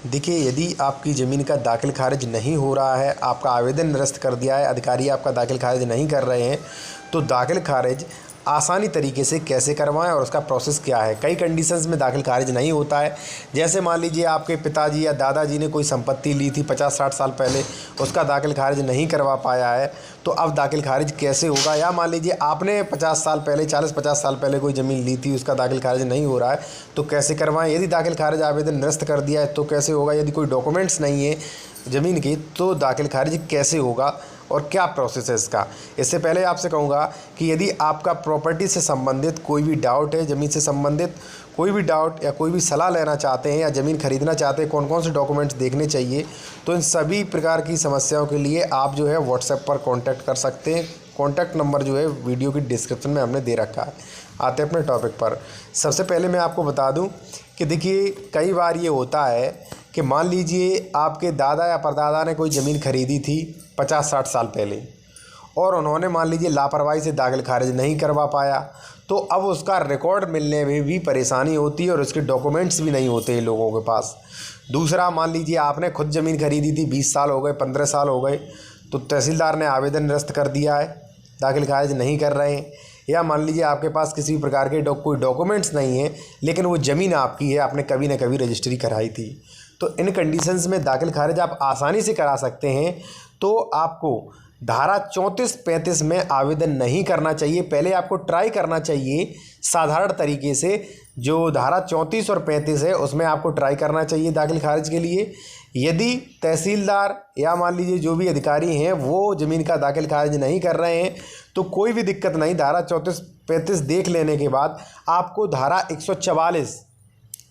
देखिए, यदि आपकी ज़मीन का दाखिल खारिज नहीं हो रहा है, आपका आवेदन निरस्त कर दिया है, अधिकारी आपका दाखिल खारिज नहीं कर रहे हैं, तो दाखिल खारिज आसानी तरीके से कैसे करवाएं और उसका प्रोसेस क्या है। कई कंडीशंस में दाखिल खारिज नहीं होता है। जैसे मान लीजिए आपके पिताजी या दादाजी ने कोई संपत्ति ली थी 50-60 साल पहले, उसका दाखिल खारिज नहीं करवा पाया है, तो अब दाखिल खारिज कैसे होगा। या मान लीजिए आपने 50 साल पहले 40-50 साल पहले कोई ज़मीन ली थी, उसका दाखिल खारिज नहीं हो रहा है, तो कैसे करवाएं। यदि दाखिल खारिज आवेदन निरस्त कर दिया है तो कैसे होगा। यदि कोई डॉक्यूमेंट्स नहीं है ज़मीन की तो दाखिल खारिज कैसे होगा और क्या प्रोसेस है इसका। इससे पहले आपसे कहूँगा कि यदि आपका प्रॉपर्टी से संबंधित कोई भी डाउट है, ज़मीन से संबंधित कोई भी डाउट या कोई भी सलाह लेना चाहते हैं या ज़मीन खरीदना चाहते हैं, कौन कौन से डॉक्यूमेंट्स देखने चाहिए, तो इन सभी प्रकार की समस्याओं के लिए आप जो है व्हाट्सएप पर कांटेक्ट कर सकते हैं। कॉन्टैक्ट नंबर जो है वीडियो की डिस्क्रिप्शन में हमने दे रखा है। आते हैं अपने टॉपिक पर। सबसे पहले मैं आपको बता दूं कि देखिए, कई बार ये होता है कि मान लीजिए आपके दादा या परदादा ने कोई ज़मीन खरीदी थी 50-60 साल पहले और उन्होंने मान लीजिए लापरवाही से दाखिल खारिज नहीं करवा पाया, तो अब उसका रिकॉर्ड मिलने में भी परेशानी होती है और उसके डॉक्यूमेंट्स भी नहीं होते हैं लोगों के पास। दूसरा, मान लीजिए आपने खुद ज़मीन खरीदी थी, 20 साल हो गए, 15 साल हो गए, तो तहसीलदार ने आवेदन निरस्त कर दिया है, दाखिल खारिज नहीं कर रहे हैं। या मान लीजिए आपके पास किसी भी प्रकार के कोई डॉक्यूमेंट्स नहीं है, लेकिन वो ज़मीन आपकी है, आपने कभी ना कभी रजिस्ट्री कराई थी, तो इन कंडीशंस में दाखिल खारिज आप आसानी से करा सकते हैं। तो आपको धारा 34-35 में आवेदन नहीं करना चाहिए। पहले आपको ट्राई करना चाहिए साधारण तरीके से। जो धारा 34 और 35 है उसमें आपको ट्राई करना चाहिए दाखिल खारिज के लिए। यदि तहसीलदार या मान लीजिए जो भी अधिकारी हैं वो ज़मीन का दाखिल खारिज नहीं कर रहे हैं तो कोई भी दिक्कत नहीं। धारा 34-35 देख लेने के बाद आपको धारा 144,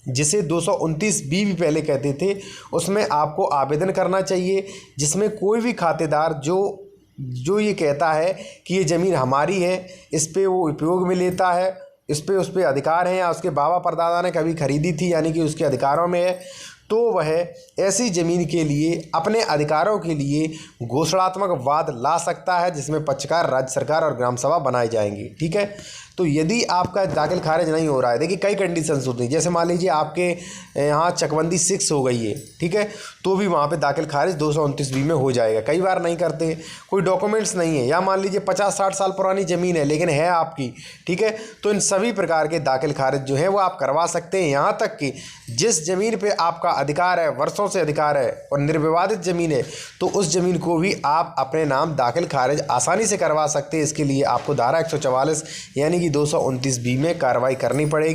जिसे 229B भी पहले कहते थे, उसमें आपको आवेदन करना चाहिए, जिसमें कोई भी खातेदार जो ये कहता है कि ये ज़मीन हमारी है, इस पे वो उपयोग में लेता है, उस पे अधिकार हैं, या उसके बाबा परदादा ने कभी खरीदी थी यानी कि उसके अधिकारों में है, तो वह ऐसी ज़मीन के लिए अपने अधिकारों के लिए घोषणात्मक वाद ला सकता है, जिसमें पक्षकार राज्य सरकार और ग्राम सभा बनाई जाएंगी। ठीक है। तो यदि आपका दाखिल खारिज नहीं हो रहा है, देखिए कई कंडीशंस होती हैं। जैसे मान लीजिए आपके यहाँ चकबंदी 6 हो गई है, ठीक है, तो भी वहाँ पे दाखिल खारिज 229B में हो जाएगा। कई बार नहीं करते, कोई डॉक्यूमेंट्स नहीं है, या मान लीजिए 50-60 साल पुरानी ज़मीन है लेकिन है आपकी, ठीक है, तो इन सभी प्रकार के दाखिल खारिज जो है वो आप करवा सकते हैं। यहाँ तक कि जिस ज़मीन पर आपका अधिकार है, वर्षों से अधिकार है और निर्विवादित ज़मीन है, तो उस ज़मीन को भी आप अपने नाम दाखिल खारिज आसानी से करवा सकते हैं। इसके लिए आपको धारा 144 यानी कि 229B में कार्रवाई करनी पड़ेगी।